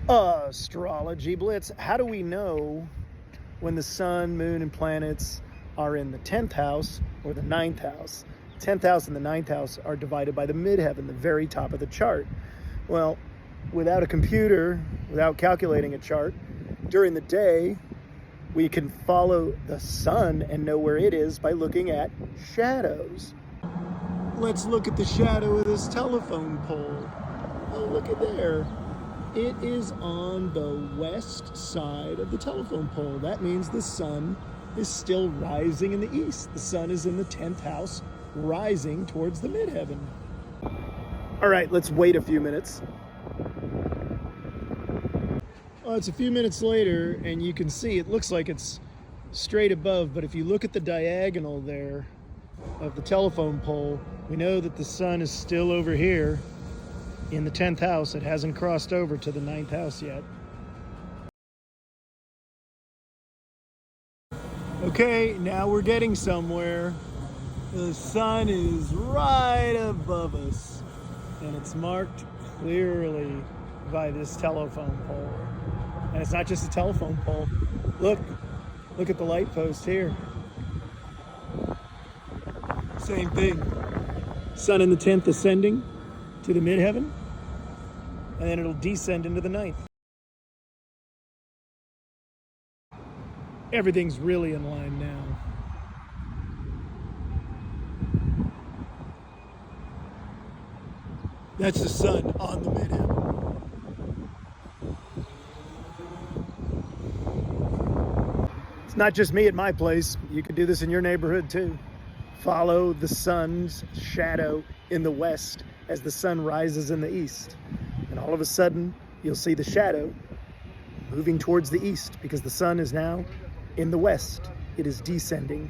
Astrology Blitz. How do we know when the sun, moon, and planets are in the 10th house or the 9th house? 10th house and the 9th house are divided by the midheaven, the very top of the chart. Well, without a computer, without calculating a chart, during the day, we can follow the sun and know where it is by looking at shadows. Let's look at the shadow of this telephone pole. Oh, look at there. It is on the west side of the telephone pole. That means the sun is still rising in the east. The sun is in the 10th house, rising towards the midheaven. All right, let's wait a few minutes. Well, it's a few minutes later, and you can see it looks like it's straight above, but if you look at the diagonal there of the telephone pole, we know that the sun is still over here in the 10th house. It hasn't crossed over to the 9th house yet. Okay, now we're getting somewhere. The sun is right above us, and it's marked clearly by this telephone pole. And it's not just a telephone pole. Look at the light post here. Same thing. Sun in the 10th ascending to the midheaven, and then it'll descend into the 9th. Everything's really in line now. That's the sun on the midheaven. It's not just me at my place. You can do this in your neighborhood too. Follow the sun's shadow in the west as the sun rises in the east. And all of a sudden, you'll see the shadow moving towards the east because the sun is now in the west. It is descending